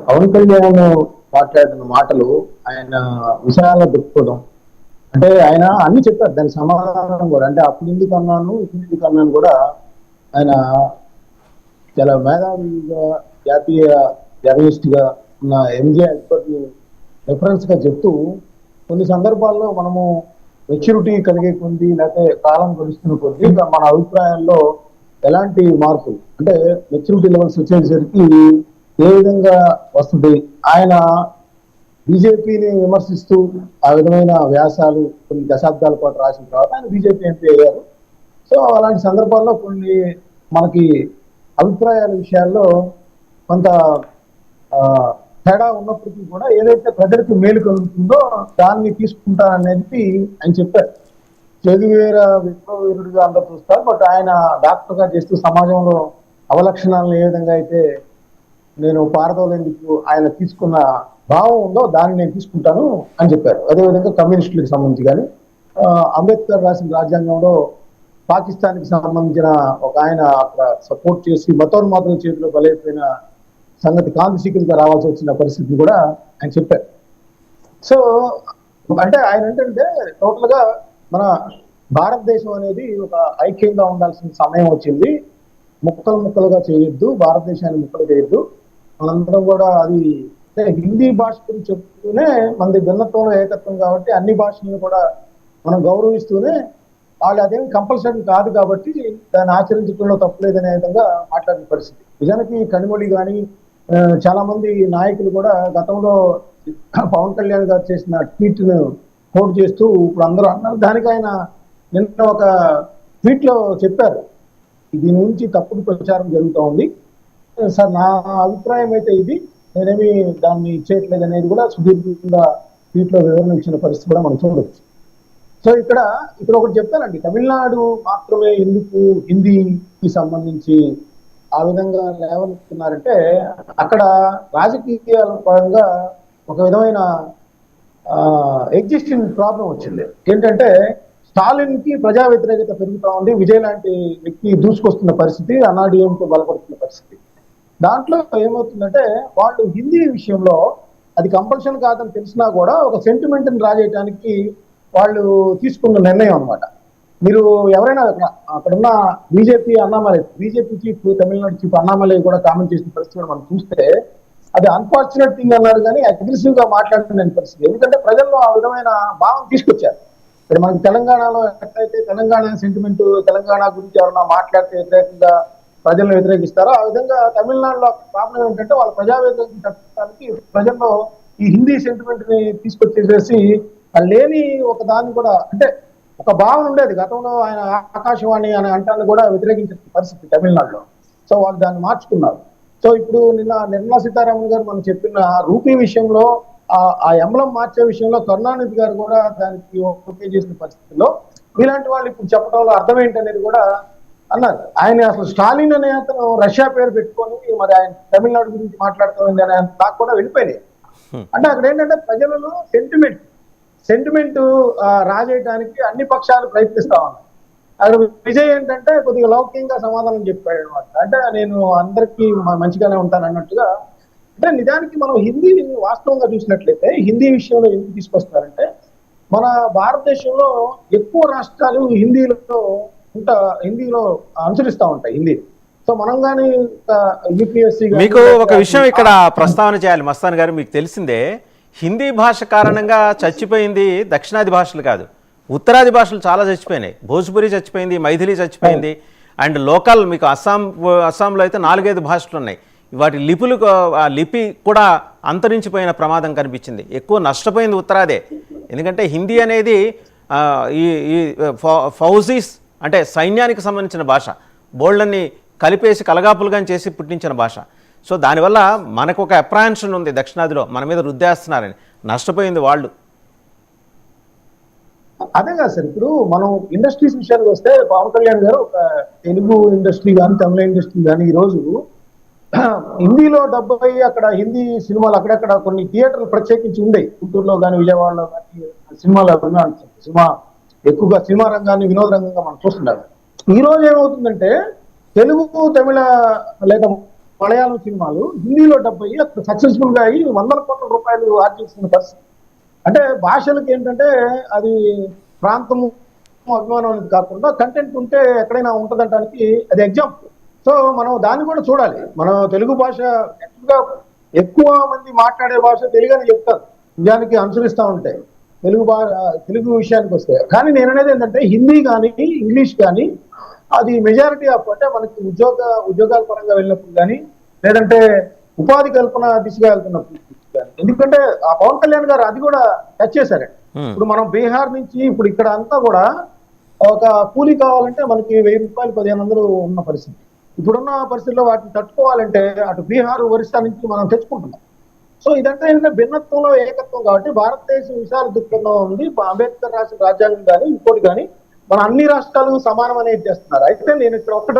పవన్ కళ్యాణ్ మాట్లాడిన మాటలు, ఆయన విషయాల దృక్పథం, అంటే ఆయన అన్ని చెప్పారు దాని సమాధానం కూడా. అంటే అప్పుడు ఎందుకు అన్నాను, ఇప్పుడు ఎందుకు అన్నాను కూడా ఆయన చాలా మేధావిగా, జాతీయ జర్నలిస్ట్ గా ఉన్న ఎంజే ఎక్స్పర్ట్ రెఫరెన్స్ గా చెప్తూ, కొన్ని సందర్భాల్లో మనము మెచ్యూరిటీ కలిగే కొద్ది, లేకపోతే కాలం గడుస్తున్న కొద్దీ మన అభిప్రాయాల్లో ఎలాంటి మార్పులు, అంటే మెచ్యూరిటీ లెవెల్స్ వచ్చేసరికి ఏ విధంగా వస్తుంది. ఆయన బీజేపీని విమర్శిస్తూ ఆ విధమైన వ్యాసాలు కొన్ని దశాబ్దాల పాటు రాసిన తర్వాత ఆయన బీజేపీ ఎంపీ అయ్యారు. సో అలాంటి సందర్భాల్లో కొన్ని మనకి అభిప్రాయాల విషయాల్లో కొంత తేడా ఉన్నప్పటికీ కూడా ఏదైతే ప్రజలకు మేలు కలుగుతుందో దాన్ని తీసుకుంటారనేది ఆయన చెప్పారు. చెగువేర విప్లవీరుడిగా అందరూ చూస్తారు, బట్ ఆయన డాక్టర్ గా చేస్తూ సమాజంలో అవలక్షణాలను ఏ విధంగా అయితే నేను పారదోలేందుకు ఆయన తీసుకున్న భావం ఉందో దాన్ని నేను తీసుకుంటాను అని చెప్పారు. అదేవిధంగా కమ్యూనిస్టులకు సంబంధించి కానీ, అంబేద్కర్ రాసిన రాజ్యాంగంలో పాకిస్తాన్కి సంబంధించిన ఒక ఆయన అక్కడ సపోర్ట్ చేసి మతోన్మాదుల చేతిలో బలైపోయిన సంగతి కాంతిశీకులుగా రావాల్సి వచ్చిన పరిస్థితిని కూడా ఆయన చెప్పారు. సో అంటే ఆయన ఏంటంటే టోటల్ గా మన భారతదేశం అనేది ఒక ఐక్యంగా ఉండాల్సిన సమయం వచ్చింది. ముక్కలు ముక్కలుగా చేయొద్దు, భారతదేశాన్ని ముక్కలు చేయొద్దు. మనందరం కూడా అది అంటే హిందీ భాష గురించి చెప్తూనే మనది భిన్నత్వంలో ఏకత్వం కాబట్టి అన్ని భాషలను కూడా మనం గౌరవిస్తూనే, వాళ్ళు అదేమి కంపల్సరీ కాదు కాబట్టి దాన్ని ఆచరించడంలో తప్పులేదనే విధంగా మాట్లాడిన పరిస్థితి. నిజానికి కనిమొళి కానీ చాలా మంది నాయకులు కూడా గతంలో పవన్ కళ్యాణ్ గారు చేసిన ట్వీట్ ను కోట్ చేస్తూ ఇప్పుడు అందరూ అన్నారు. దానికి ఆయన నిన్న ఒక ట్వీట్ లో చెప్పారు, దీని నుంచి తప్పుడు ప్రచారం జరుగుతూ ఉంది సార్, నా అభిప్రాయం అయితే ఇది, నేనేమి దాన్ని ఇచ్చేయట్లేదు అనేది కూడా సుదీర్ఘంగా ట్వీట్ లో వివరణ ఇచ్చిన పరిస్థితి కూడా మనం చూడవచ్చు. సో ఇక్కడ ఒకటి చెప్తానండి, తమిళనాడు మాత్రమే ఎందుకు హిందీకి సంబంధించి ఆ విధంగా లేవనెత్తున్నారంటే అక్కడ రాజకీయాల పరంగా ఒక విధమైన ఎగ్జిస్టింగ్ ప్రాబ్లం వచ్చింది. ఏంటంటే స్టాలిన్ కి ప్రజా వ్యతిరేకత పెరుగుతూ ఉంది, విజయ్ లాంటి వ్యక్తి దూసుకొస్తున్న పరిస్థితి, అన్నాడీఎంతో బలపడుతున్న పరిస్థితి. దాంట్లో ఏమవుతుందంటే వాళ్ళు హిందీ విషయంలో అది కంపల్షన్ కాదని తెలిసినా కూడా ఒక సెంటిమెంట్ ని రాజేయడానికి వాళ్ళు తీసుకున్న నిర్ణయం అనమాట. మీరు ఎవరైనా అక్కడున్న BJP chief, Tamil Nadu chief Annamalai కూడా కామెంట్ చేసిన పరిస్థితి మనం చూస్తే అది అన్ఫార్చునేట్ థింగ్ అన్నారు కానీ అగ్రెసివ్ గా మాట్లాడుతున్న పరిస్థితి. ఎందుకంటే ప్రజల్లో ఆ విధమైన భావం తీసుకొచ్చారు. ఇప్పుడు మనకి తెలంగాణలో ఎట్లయితే తెలంగాణ సెంటిమెంట్, తెలంగాణ గురించి ఎవరైనా మాట్లాడితే వ్యతిరేకంగా ప్రజలను వ్యతిరేకిస్తారో ఆ విధంగా తమిళనాడులో ప్రాబ్లం ఏంటంటే వాళ్ళ ప్రజా వ్యతిరేకం తప్పడానికి ప్రజల్లో ఈ హిందీ సెంటిమెంట్ ని తీసుకొచ్చేసేసి లేని ఒక దాన్ని కూడా, అంటే ఒక భావం ఉండేది గతంలో ఆయన ఆకాశవాణి అనే అంటాన్ని కూడా వ్యతిరేకించిన పరిస్థితి తమిళనాడులో. సో వాళ్ళు దాన్ని మార్చుకున్నారు. సో ఇప్పుడు నిన్న నిర్మలా సీతారామన్ గారు మనం చెప్పిన రూపీ విషయంలో ఆ ఎంబలం మార్చే విషయంలో కరుణానిధి గారు కూడా దానికి ఓకే చేసిన పరిస్థితుల్లో ఇలాంటి వాళ్ళు ఇప్పుడు చెప్పడంలో అర్థం ఏంటనేది కూడా అన్నారు. ఆయన అసలు స్టాలిన్ అనే అతను రష్యా పేరు పెట్టుకొని మరి ఆయన తమిళనాడు గురించి మాట్లాడుతుంది అనే నాకు కూడా వెళ్ళిపోయినాయి. అంటే అక్కడ ఏంటంటే ప్రజలలో సెంటిమెంట్ రాజేయడానికి అన్ని పక్షాలు ప్రయత్నిస్తా ఉన్నాయి. అక్కడ విజయ్ ఏంటంటే కొద్దిగా లౌకికంగా సమాధానం చెప్పాడు అనమాట. అంటే నేను అందరికీ మంచిగానే ఉంటాను అన్నట్టుగా. అంటే నిజానికి మనం హిందీని వాస్తవంగా చూసినట్లయితే హిందీ విషయంలో ఎందుకు తీసుకొస్తారంటే మన భారతదేశంలో ఎక్కువ రాష్ట్రాలు హిందీలో అనుసరిస్తూ ఉంటాయి హిందీ. సో మనం కానీ యూపీఎస్సీ మీకు ఒక విషయం ఇక్కడ ప్రస్తావన చేయాలి మస్తాన్ గారు. మీకు తెలిసిందే హిందీ భాష కారణంగా చచ్చిపోయింది దక్షిణాది భాషలు కాదు, ఉత్తరాది భాషలు చాలా చచ్చిపోయినాయి. భోజ్పురి చచ్చిపోయింది, మైథిలి చచ్చిపోయింది, అండ్ లోకల్ మీకు అస్సాంలో అయితే 4-5 భాషలు ఉన్నాయి. వాటి లిపి కూడా అంతరించిపోయిన ప్రమాదం కనిపించింది. ఎక్కువ నష్టపోయింది ఉత్తరాదే. ఎందుకంటే హిందీ అనేది ఈ ఫౌజీస్ అంటే సైన్యానికి సంబంధించిన భాష, బోల్డ్ని కలిపేసి కలగాపులుగా చేసి పుట్టించిన భాష. సో దానివల్ల మనకు ఒక అప్రహెన్షన్ ఉంది దక్షిణాదిలో మన మీద రుద్దేస్తున్నారని, నష్టపోయింది వాళ్ళు. అదే కాదు సార్, ఇప్పుడు మనం ఇండస్ట్రీస్ విషయానికి వస్తే పవన్ కళ్యాణ్ గారు ఒక తెలుగు ఇండస్ట్రీ కానీ తమిళ ఇండస్ట్రీ కానీ ఈరోజు హిందీలో డబ్బు అయ్యి అక్కడ హిందీ సినిమాలు అక్కడక్కడ కొన్ని థియేటర్లు ప్రత్యేకించి ఉండేవి, గుంటూరులో కానీ విజయవాడలో కానీ సినిమా ఎక్కువగా సినిమా రంగాన్ని వినోద రంగంగా మనం చూస్తున్నారు. ఈ రోజు ఏమవుతుందంటే తెలుగు తమిళ లేదా మలయాళం సినిమాలు హిందీలో డబ్ అయ్యి అక్కడ సక్సెస్ఫుల్ గా అయ్యి వందల కోట్ల రూపాయలు ఆర్జిస్తున్న పరిస్థితి. అంటే భాషలకు ఏంటంటే అది ప్రాంతము అభిమానం అనేది కాకుండా కంటెంట్ ఉంటే ఎక్కడైనా ఉంటదంటానికి అది ఎగ్జాంపుల్. సో మనం దాన్ని కూడా చూడాలి. మనం తెలుగు భాష ఎక్కువ మంది మాట్లాడే భాష తెలుగు అని చెప్తారు, నిజానికి అనుసరిస్తూ ఉంటాయి తెలుగు విషయానికి వస్తే. కానీ నేను అనేది ఏంటంటే హిందీ కానీ ఇంగ్లీష్ కానీ అది మెజారిటీ ఆఫ్ అంటే మనకి ఉద్యోగాల పరంగా వెళ్ళినప్పుడు కానీ లేదంటే ఉపాధి కల్పన దిశగా వెళ్తున్నప్పుడు కానీ. ఎందుకంటే ఆ పవన్ కళ్యాణ్ గారు అది కూడా టచ్ చేశారు. ఇప్పుడు మనం బీహార్ నుంచి ఇప్పుడు ఇక్కడ అంతా కూడా ఒక కూలీ కావాలంటే మనకి 1000 రూపాయలు 1500 ఉన్న పరిస్థితి. ఇప్పుడున్న పరిస్థితుల్లో వాటిని తట్టుకోవాలంటే అటు బీహార్ ఒరిస్సా నుంచి మనం తెచ్చుకుంటున్నాం. సో ఇదంటే ఏంటంటే భిన్నత్వంలో ఏకత్వం కాబట్టి భారతదేశం విశాల దృక్పథం ఉంది. అంబేద్కర్ రాసిన రాజ్యాంగం కానీ ఇంకోటి కానీ మన అన్ని రాష్ట్రాలు సమానం అనేది చేస్తున్నారు. అయితే నేను ఇక్కడ ఒక్కటి